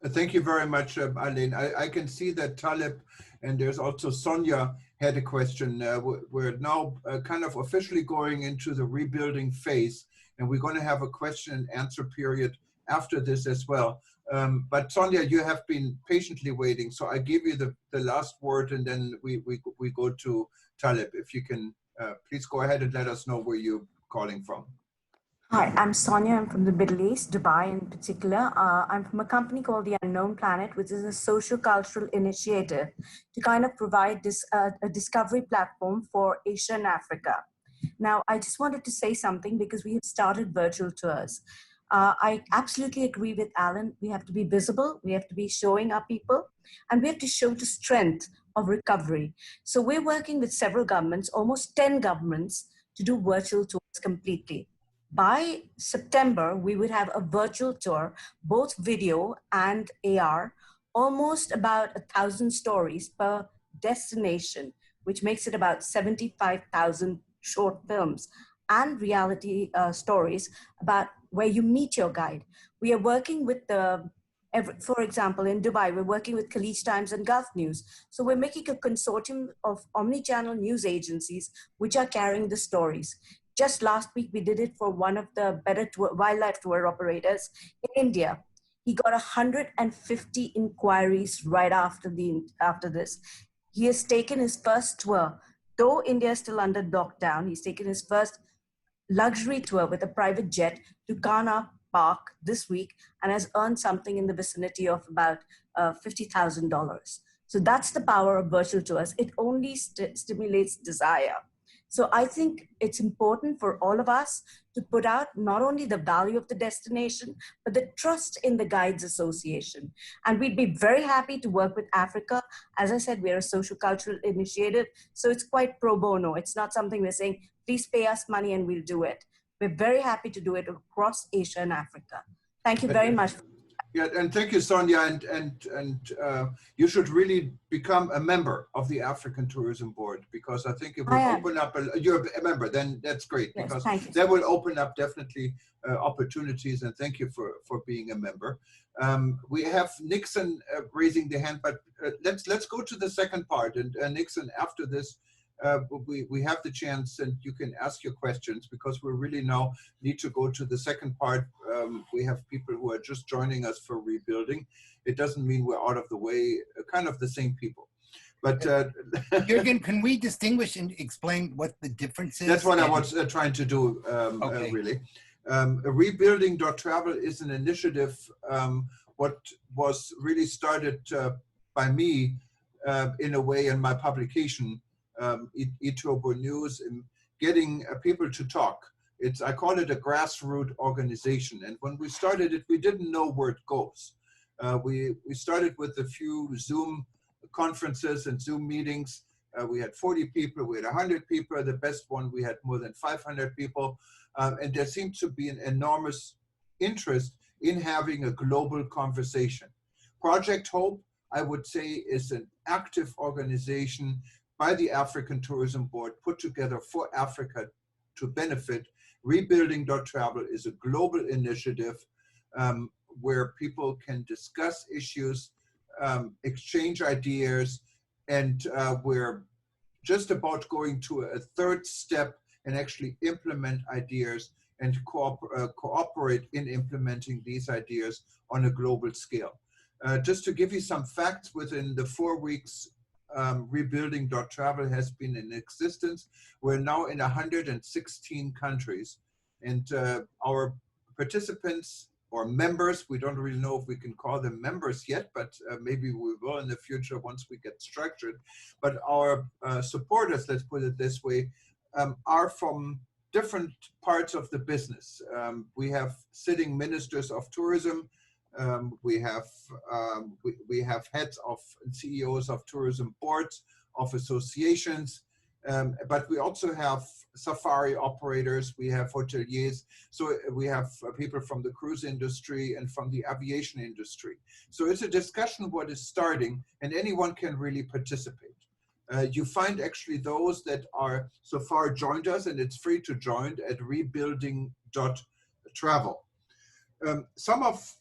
Thank you very much, Alain. I can see that Talib and there's also Sonia had a question. We're now kind of officially going into the rebuilding phase, and we're going to have a question and answer period after this as well. But Sonia, you have been patiently waiting, so I give you the last word, and then we go to Talib. If you can, please go ahead and let us know where you're calling from. Hi, I'm Sonia. I'm from the Middle East, Dubai in particular. I'm from a company called The Unknown Planet, which is a social-cultural initiative to kind of provide this a discovery platform for Asia and Africa. Now, I just wanted to say something because we have started virtual tours. I absolutely agree with Alan. We have to be visible. We have to be showing our people, and we have to show the strength of recovery. So we're working with several governments, almost 10 governments, to do virtual tours completely. By September, we would have a virtual tour, both video and AR, almost about 1,000 stories per destination, which makes it about 75,000 short films and reality stories about where you meet your guide. We are working with for example, in Dubai, we're working with Khaleej Times and Gulf News. So we're making a consortium of omni-channel news agencies which are carrying the stories. Just last week, we did it for one of the better wildlife tour operators in India. He got 150 inquiries right after this. He has taken his first tour. Though India is still under lockdown, he's taken his first luxury tour with a private jet to Ghana Park this week and has earned something in the vicinity of about $50,000. So that's the power of virtual tours. It only stimulates desire. So I think it's important for all of us to put out not only the value of the destination, but the trust in the Guides Association. And we'd be very happy to work with Africa. As I said, we're a social cultural initiative, so it's quite pro bono. It's not something we're saying, please pay us money and we'll do it. We're very happy to do it across Asia and Africa. Thank you very much. Yeah, and thank you, Sonia. And you should really become a member of the African Tourism Board, because I think it will open up. You're a member, then that's great, yes, because that will open up definitely opportunities. And thank you for being a member. We have Nixon raising the hand, but let's go to the second part. And Nixon, after this, we have the chance, and you can ask your questions, because we really now need to go to the second part. We have people who are just joining us for rebuilding. It doesn't mean we're out of the way, kind of the same people. But Juergen, can we distinguish and explain what the difference is? That's what I was trying to do, really. Rebuilding.travel is an initiative what was really started by me in a way in my publication, eTurbo News, in getting people to talk. I call it a grassroots organization. And when we started it, we didn't know where it goes. We started with a few Zoom conferences and Zoom meetings. We had 40 people, we had 100 people. The best one, we had more than 500 people. And there seemed to be an enormous interest in having a global conversation. Project Hope, I would say, is an active organization by the African Tourism Board, put together for Africa to benefit. Rebuilding.travel is a global initiative where people can discuss issues, exchange ideas, and we're just about going to a third step and actually implement ideas and cooperate in implementing these ideas on a global scale. Just to give you some facts, within the 4 weeks Rebuilding.travel has been in existence, we're now in 116 countries. And our participants or members, we don't really know if we can call them members yet, but maybe we will in the future once we get structured. But our supporters, let's put it this way, are from different parts of the business. We have sitting ministers of tourism. We have heads of CEOs of tourism boards, of associations, but we also have safari operators, we have hoteliers, so we have people from the cruise industry and from the aviation industry. So it's a discussion what is starting, and anyone can really participate. You find actually those that are so far joined us, and it's free to join at rebuilding.travel. Some of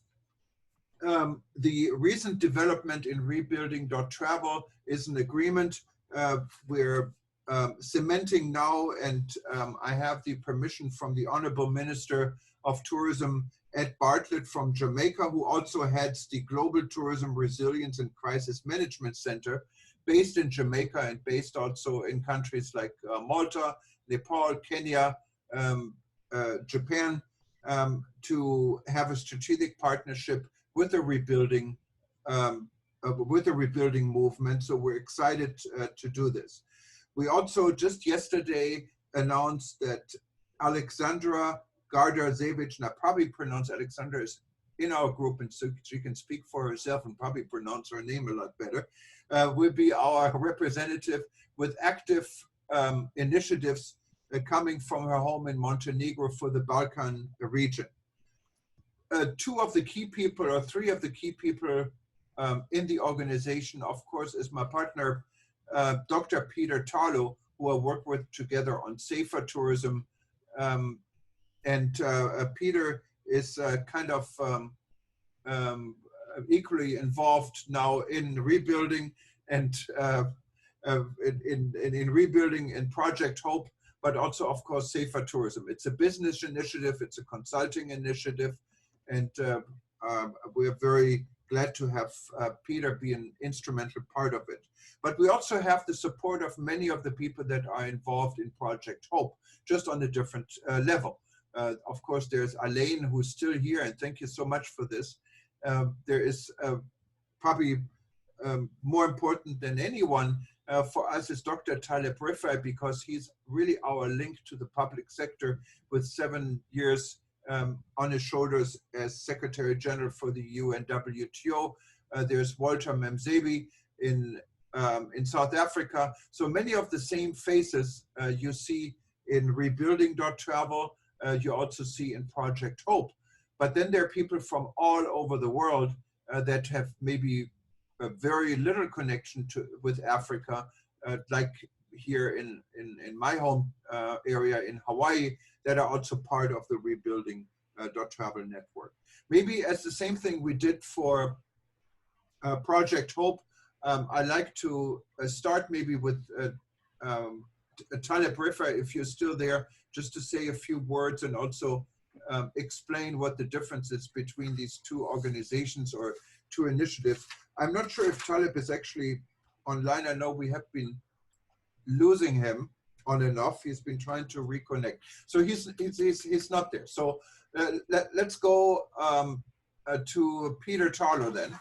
the recent development in rebuilding.travel is an agreement we're cementing now, and I have the permission from the Honorable Minister of Tourism Ed Bartlett from Jamaica, who also heads the Global Tourism Resilience and Crisis Management Center, based in Jamaica and based also in countries like Malta, Nepal, Kenya, Japan, to have a strategic partnership with the rebuilding movement. So we're excited to do this. We also just yesterday announced that Alexandra Gardasevic, and I probably pronounce Alexandra, is in our group, and so she can speak for herself and probably pronounce her name a lot better, will be our representative with active initiatives coming from her home in Montenegro for the Balkan region. Two of the key people, or three of the key people in the organization, of course, is my partner, Dr. Peter Tarlow, who I work with together on safer tourism. Peter is kind of equally involved now in rebuilding and in rebuilding and Project Hope, but also, of course, safer tourism. It's a business initiative, it's a consulting initiative, and we're very glad to have Peter be an instrumental part of it. But we also have the support of many of the people that are involved in Project Hope, just on a different level. Of course, there's Alain, who's still here, and thank you so much for this. There is probably more important than anyone for us is Dr. Taleb Rifai, because he's really our link to the public sector with 7 years on his shoulders as Secretary General for the UNWTO. There's Walter Mzembi in South Africa. So many of the same faces you see in rebuilding.travel, you also see in Project Hope. But then there are people from all over the world that have maybe a very little connection with Africa, like here in my home area in Hawaii, that are also part of the rebuilding.travel network. Maybe as the same thing we did for Project Hope, I'd like to start maybe with Taleb Rifai, if you're still there, just to say a few words and also explain what the difference is between these two organizations or two initiatives. I'm not sure if Taleb is actually online. I know we have been losing him on and off. He's been trying to reconnect. So he's not there. So let's go to Peter Tarlow then.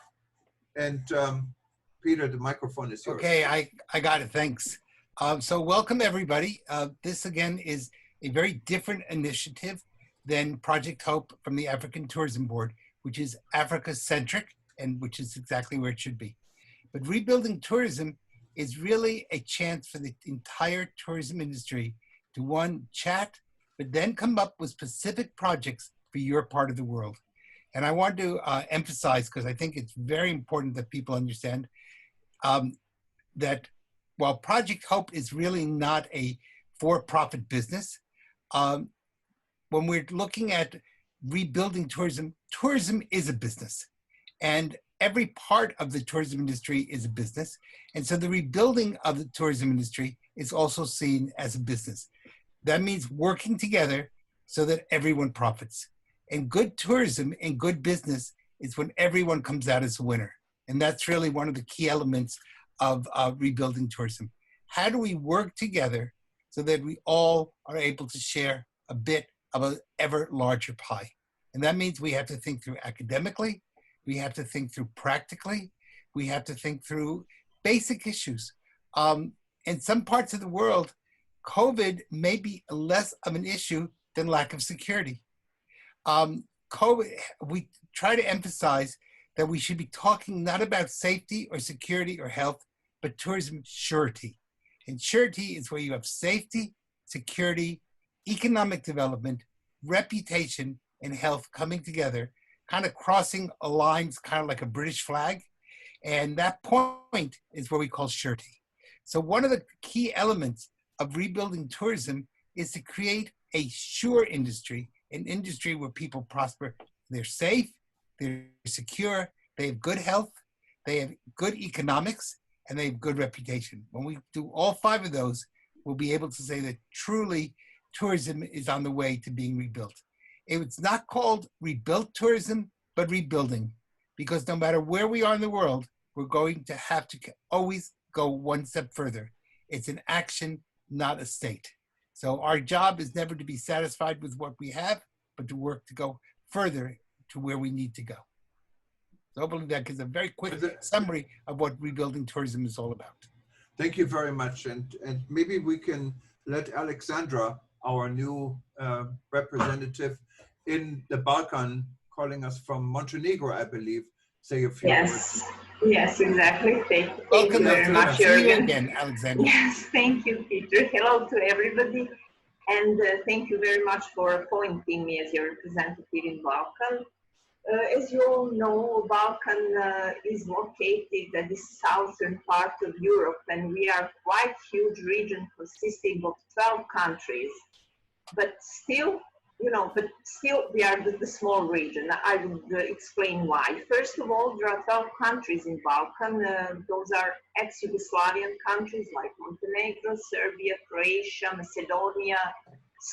And Peter, the microphone is yours. Okay, I got it, thanks. So welcome everybody. This again is a very different initiative than Project Hope from the African Tourism Board, which is Africa-centric and which is exactly where it should be. But rebuilding tourism is really a chance for the entire tourism industry to, one, chat, but then come up with specific projects for your part of the world. And I want to emphasize, because I think it's very important that people understand that while Project Hope is really not a for-profit business, when we're looking at rebuilding tourism, tourism is a business. And every part of the tourism industry is a business. And so the rebuilding of the tourism industry is also seen as a business. That means working together so that everyone profits. And good tourism and good business is when everyone comes out as a winner. And that's really one of the key elements of rebuilding tourism. How do we work together so that we all are able to share a bit of an ever larger pie? And that means we have to think through academically, we have to think through practically, we have to think through basic issues. In some parts of the world, COVID may be less of an issue than lack of security. COVID, we try to emphasize that we should be talking not about safety or security or health, but tourism surety. And surety is where you have safety, security, economic development, reputation, and health coming together, kind of crossing lines, kind of like a British flag. And that point is what we call surety. So one of the key elements of rebuilding tourism is to create a sure industry, an industry where people prosper. They're safe, they're secure, they have good health, they have good economics, and they have good reputation. When we do all 5 of those, we'll be able to say that truly tourism is on the way to being rebuilt. It's not called rebuilt tourism, but rebuilding, because no matter where we are in the world, we're going to have to always go one step further. It's an action, not a state. So our job is never to be satisfied with what we have, but to work to go further to where we need to go. So hopefully that gives a very quick summary of what rebuilding tourism is all about. Thank you very much. And maybe we can let Alexandra, our new representative in the Balkan, calling us from Montenegro, I believe, say a few words. Yes, exactly. Thank you very much, See you Juergen. again, Alexandra. Yes, thank you, Peter. Hello to everybody. And thank you very much for appointing me as your representative in Balkan. As you all know, Balkan is located at the southern part of Europe, and we are quite huge region consisting of 12 countries. But still, we are the small region. I would explain why. First of all, there are 12 countries in Balkan. Those are ex-Yugoslavian countries like Montenegro, Serbia, Croatia, Macedonia,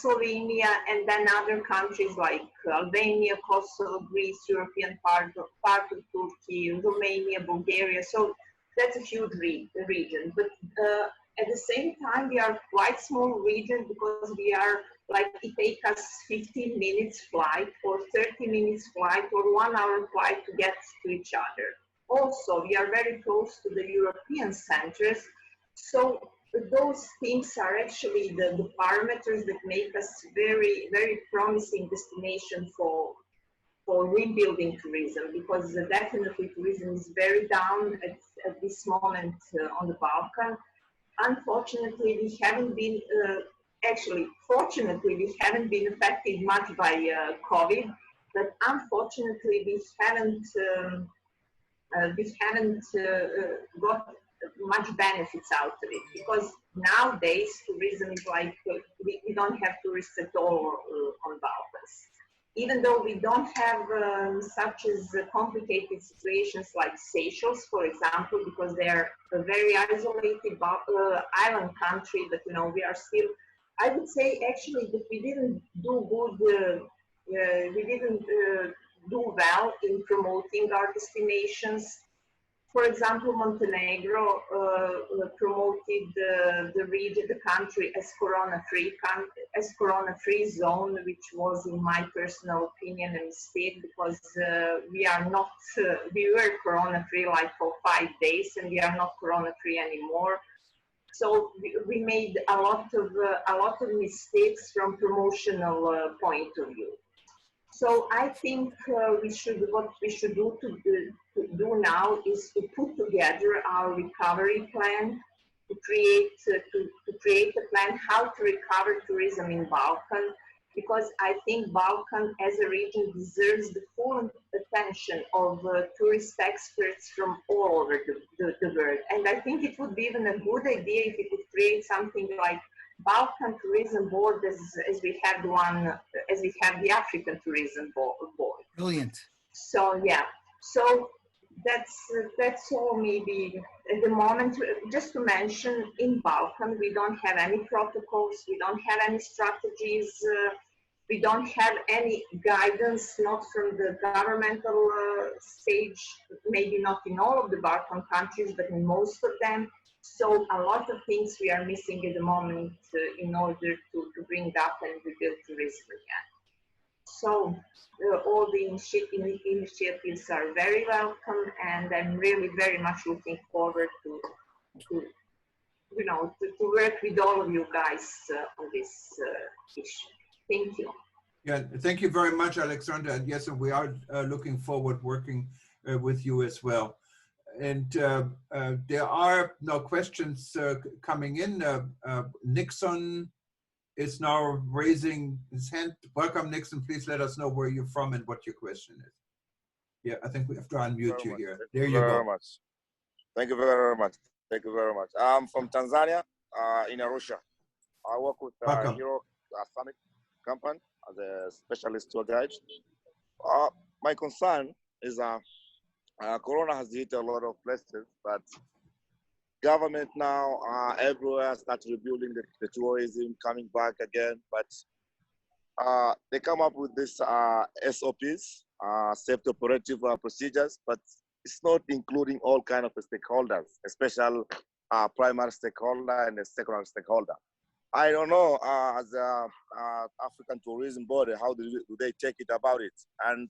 Slovenia, and then other countries like Albania, Kosovo, Greece, European part of Turkey, Romania, Bulgaria. So that's a huge region. But at the same time, we are quite small region because we are it takes us 15 minutes flight or 30 minutes flight or 1 hour flight to get to each other. Also, we are very close to the European centers. So those things are actually the parameters that make us very, very promising destination for rebuilding tourism, because definitely tourism is very down at this moment on the Balkan. Unfortunately, we haven't been, fortunately, we haven't been affected much by COVID, but unfortunately, we haven't got much benefits out of it, because nowadays tourism is we don't have tourists at all on Balkans. Even though we don't have such as complicated situations like Seychelles, for example, because they're a very isolated island country, but we are still, I would say actually that we didn't do good, we didn't do well in promoting our destinations. For example, Montenegro promoted the region, the country as corona-free zone, which was, in my personal opinion, a mistake, because we were corona-free for 5 days, and we are not corona-free anymore. So we made a lot of mistakes from promotional point of view. So I think what we should do now is to put together our recovery plan, to create a plan how to recover tourism in Balkan, because I think Balkan as a region deserves the full attention of tourist experts from all over the world. And I think it would be even a good idea if we could create something like Balkan Tourism Board, as we have the African Tourism Board. Brilliant. So yeah, so that's all maybe at the moment. Just to mention, in Balkan we don't have any protocols, we don't have any strategies, we don't have any guidance, not from the governmental stage, maybe not in all of the Balkan countries, but in most of them. So a lot of things we are missing at the moment in order to bring up and rebuild tourism again. So all the initiatives are very welcome, and I'm really very much looking forward to work with all of you guys on this issue. Thank you. Yeah, thank you very much, Alexandra. And yes, and we are looking forward working with you as well. And there are no questions coming in. Nixon is now raising his hand. Welcome, Nixon. Please let us know where you're from and what your question is. Yeah, I think we have to unmute you here. There you go. Thank you very much. Thank you very much. I'm from Tanzania, in Arusha. I work with Hero Summit Company as a specialist tour guide. My concern is Corona has hit a lot of places, but government now everywhere start rebuilding the tourism, coming back again. But they come up with this SOPs, safety operative procedures, but it's not including all kind of stakeholders, especially primary stakeholder and the secondary stakeholder. I don't know, as a African tourism body, how do they take it about it? And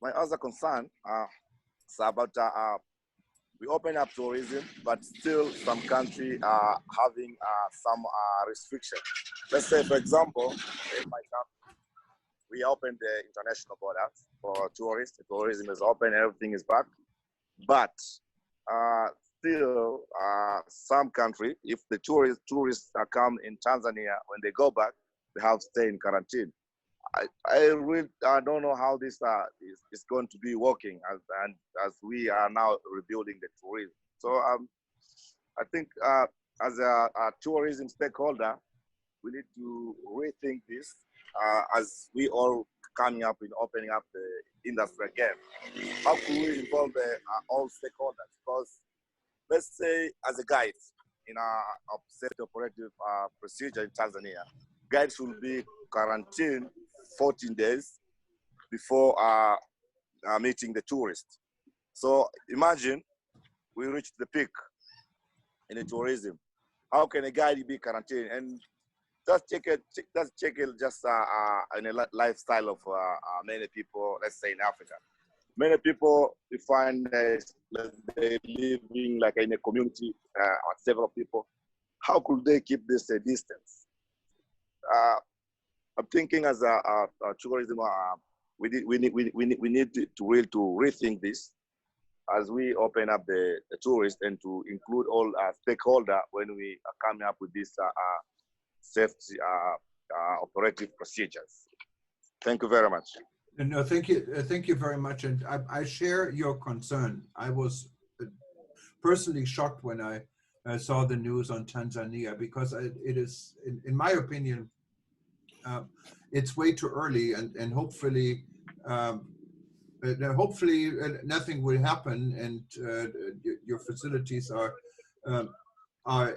my other concern is about we open up tourism, but still some country are having some restriction. Let's say, for example, in my country, we opened the international borders for tourists. Tourism is open, everything is back. But still, some country, if the tourists come in Tanzania, when they go back, they have to stay in quarantine. I really don't know how this is going to be working as we are now rebuilding the tourism. So I think as a tourism stakeholder, we need to rethink this as we all coming up in opening up the industry again. How can we involve all stakeholders? Because let's say as a guide in our safety operative procedure in Tanzania, guides will be quarantined 14 days before meeting the tourist. So imagine we reach the peak in the tourism. How can a guide be quarantined? And just check it just in a lifestyle of many people, let's say in Africa. Many people, you find they're living like in a community of several people. How could they keep this distance? I'm thinking as a tourism, we need to really to rethink this as we open up the tourists and to include all stakeholders when we are coming up with these safety operative procedures. Thank you very much. No, thank you very much. And I share your concern. I was personally shocked when I saw the news on Tanzania, because it is, in my opinion, it's way too early, and hopefully nothing will happen, and your facilities are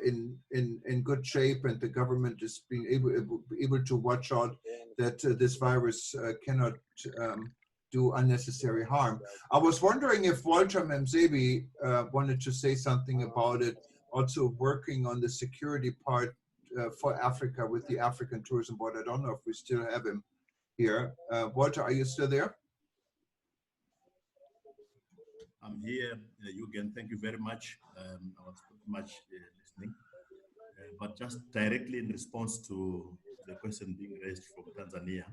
in good shape, and the government is being able to watch out that this virus cannot do unnecessary harm. I was wondering if Walter Mzembi wanted to say something about it, also working on the security part for Africa with the African Tourism Board. I don't know if we still have him here. Walter, are you still there? I'm here, Juergen. Thank you very much. I was pretty much listening. But just directly in response to the question being raised from Tanzania,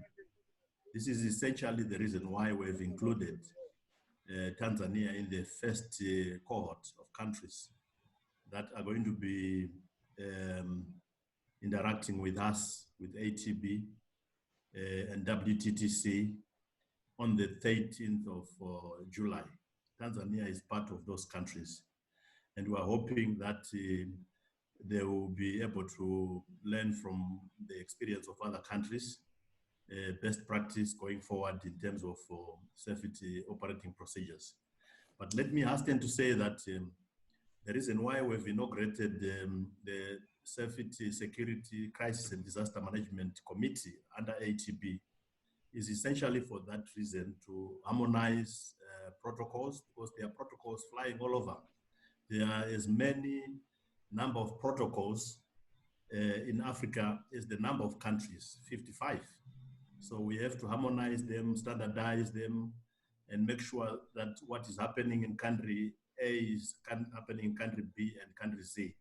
this is essentially the reason why we've included Tanzania in the first cohort of countries that are going to be interacting with us, with ATB and WTTC on the 13th of July. Tanzania is part of those countries. And we're hoping that they will be able to learn from the experience of other countries, best practice going forward in terms of safety operating procedures. But let me hasten to say that the reason why we've inaugurated the Safety, Security, Crisis and Disaster Management Committee under ATB is essentially for that reason, to harmonize protocols, because there are protocols flying all over. There are as many number of protocols in Africa as the number of countries, 55. So we have to harmonize them, standardize them, and make sure that what is happening in country A is happening in country B and country C.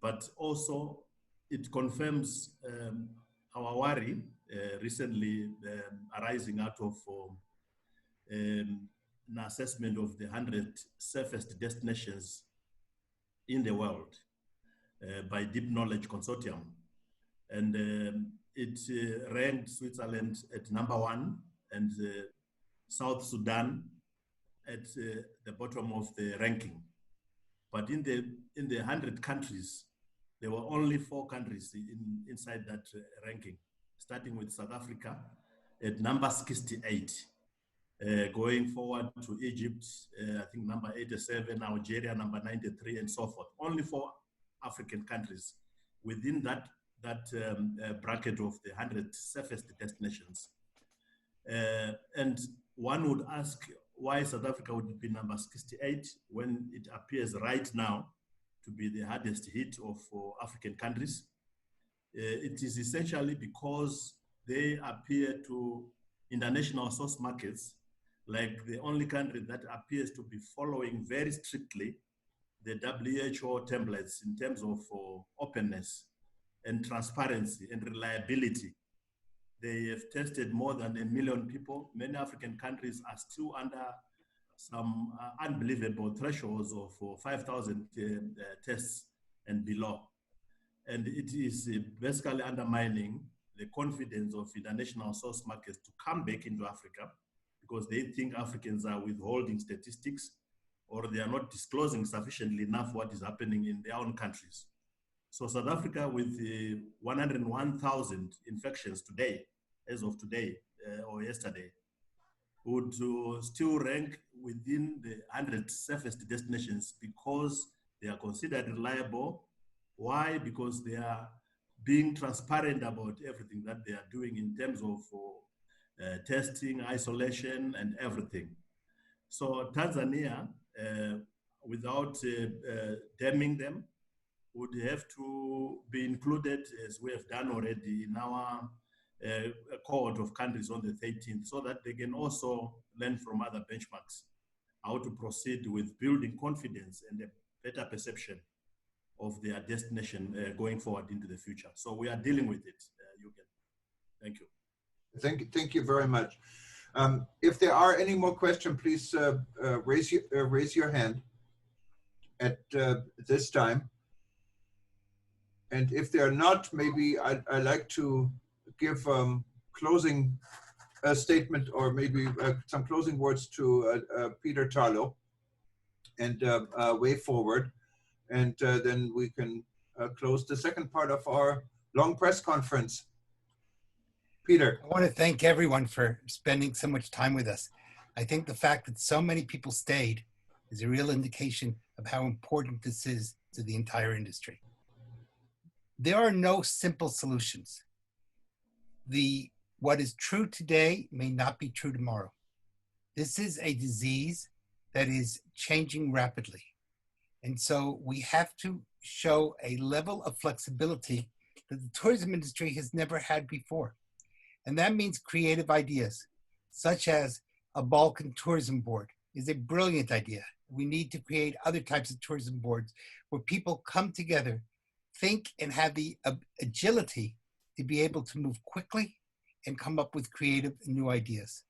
But also it confirms our worry recently arising out of an assessment of the 100 safest destinations in the world by Deep Knowledge Consortium. And it ranked Switzerland at #1 and South Sudan at the bottom of the ranking. But in the 100 countries, there were only 4 countries inside that ranking, starting with South Africa, at number 68. Going forward to Egypt, I think number 87, Algeria number 93, and so forth. Only 4 African countries within that bracket of the 100 safest destinations. And one would ask why South Africa would be number 68 when it appears right now to be the hardest hit of African countries. It is essentially because they appear to international source markets like the only country that appears to be following very strictly the WHO templates in terms of openness and transparency and reliability. They have tested more than 1 million people. Many African countries are still under some unbelievable thresholds of 5,000 tests and below. And it is basically undermining the confidence of international source markets to come back into Africa because they think Africans are withholding statistics or they are not disclosing sufficiently enough what is happening in their own countries. So South Africa with 101,000 infections today, as of today or yesterday, would still rank within the 100 safest destinations because they are considered reliable. Why? Because they are being transparent about everything that they are doing in terms of testing, isolation, and everything. So Tanzania, without damning them, would have to be included, as we have done already, in our cohort of countries on the 13th, so that they can also learn from other benchmarks how to proceed with building confidence and a better perception of their destination going forward into the future. So we are dealing with it, Juergen. Thank you. Thank you very much. If there are any more questions, please raise your hand at this time. And if they are not, maybe I'd like to give closing statement or maybe some closing words to Peter Tarlow and way forward. And then we can close the second part of our long press conference. Peter. I want to thank everyone for spending so much time with us. I think the fact that so many people stayed is a real indication of how important this is to the entire industry. There are no simple solutions. What is true today may not be true tomorrow. This is a disease that is changing rapidly. And so we have to show a level of flexibility that the tourism industry has never had before. And that means creative ideas, such as a Balkan tourism board is a brilliant idea. We need to create other types of tourism boards where people come together, think, and have the agility to be able to move quickly and come up with creative new ideas.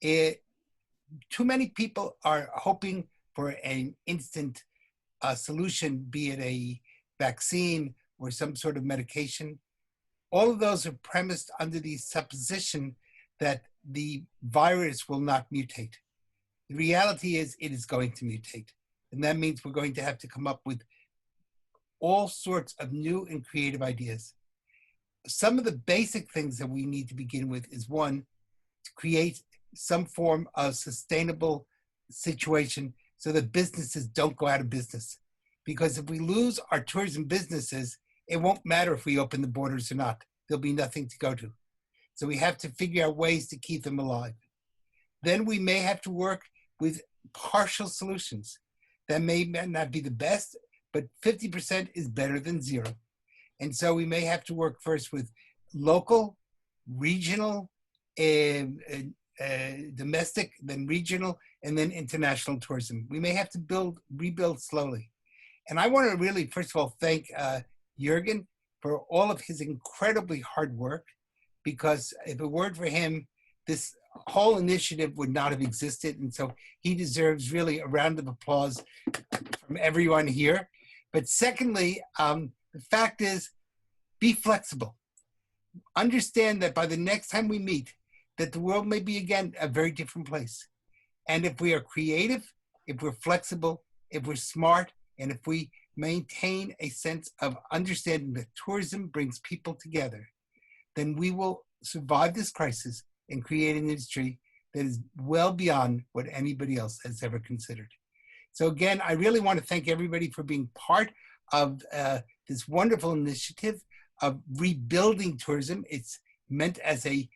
Too many people are hoping for an instant solution, be it a vaccine or some sort of medication. All of those are premised under the supposition that the virus will not mutate. The reality is it is going to mutate. And that means we're going to have to come up with all sorts of new and creative ideas. Some of the basic things that we need to begin with is, one, to create some form of sustainable situation so that businesses don't go out of business. Because if we lose our tourism businesses, it won't matter if we open the borders or not. There'll be nothing to go to. So we have to figure out ways to keep them alive. Then we may have to work with partial solutions. That may not be the best, but 50% is better than zero. And so we may have to work first with local, regional, domestic, then regional, and then international tourism. We may have to rebuild slowly. And I want to really, first of all, thank Juergen for all of his incredibly hard work, because if it weren't for him, this whole initiative would not have existed. And so he deserves really a round of applause from everyone here. But secondly, the fact is, be flexible. Understand that by the next time we meet, that the world may be again a very different place. And if we are creative, if we're flexible, if we're smart, and if we maintain a sense of understanding that tourism brings people together, then we will survive this crisis and create an industry that is well beyond what anybody else has ever considered. So again, I really want to thank everybody for being part of this wonderful initiative of rebuilding tourism. It's meant as a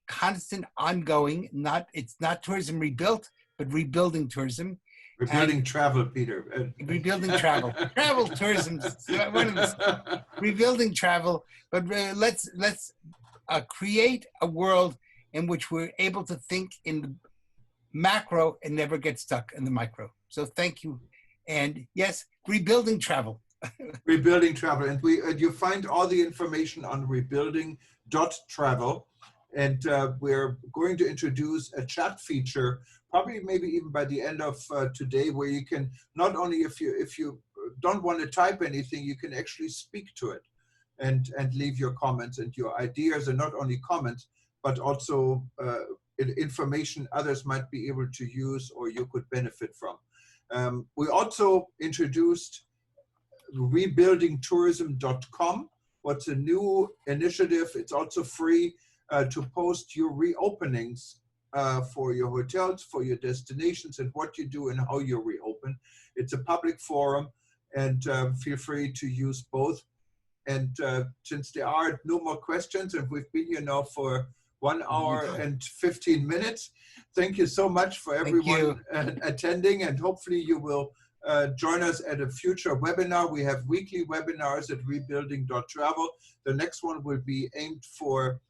constant, ongoing, it's not tourism rebuilt, but rebuilding tourism. Rebuilding travel, Peter. Rebuilding travel. Travel tourism, one of those. Rebuilding travel, but let's create a world in which we're able to think in the macro and never get stuck in the micro. So thank you. And yes, rebuilding travel. Rebuilding travel. And you find all the information on rebuilding.travel. And we're going to introduce a chat feature, probably maybe even by the end of today, where you can not only, if you don't want to type anything, you can actually speak to it and leave your comments and your ideas, and not only comments, but also information others might be able to use or you could benefit from. We also introduced rebuildingtourism.com. What's a new initiative? It's also free to post your reopenings for your hotels, for your destinations, and what you do and how you reopen. It's a public forum, and feel free to use both. And since there are no more questions, and we've been here now for 1 hour and 15 minutes, thank you so much for everyone attending, and hopefully you will join us at a future webinar. We have weekly webinars at rebuilding.travel. The next one will be aimed for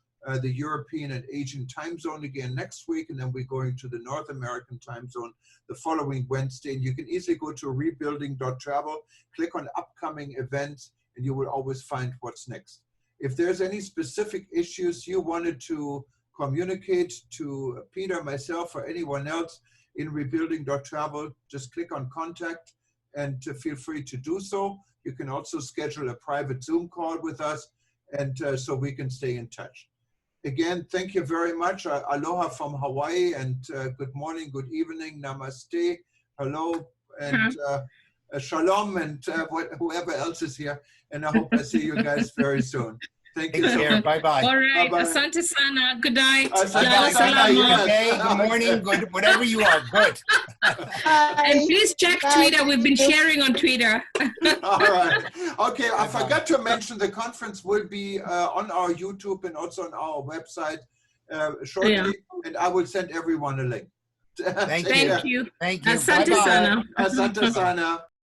the European and Asian time zone again next week, and then we're going to the North American time zone the following Wednesday. And you can easily go to rebuilding.travel, click on upcoming events, and you will always find what's next. If there's any specific issues you wanted to communicate to Peter, myself, or anyone else in rebuilding.travel, just click on contact and feel free to do so. You can also schedule a private Zoom call with us, and so we can stay in touch. Again, thank you very much. Aloha from Hawaii, and good morning, good evening, namaste, hello, and shalom, and whoever else is here. And I hope I see you guys very soon. Thank you so much. Bye-bye. All right. Bye-bye. Asante sana. Good night. Asante sana, Good day, good morning, good whatever you are. Good. And please check Twitter. We've been sharing on Twitter. All right. Okay, I forgot to mention the conference will be on our YouTube and also on our website shortly, and I will send everyone a link. Thank Thank you. Thank you. Asante Bye-bye. sana. Asante sana.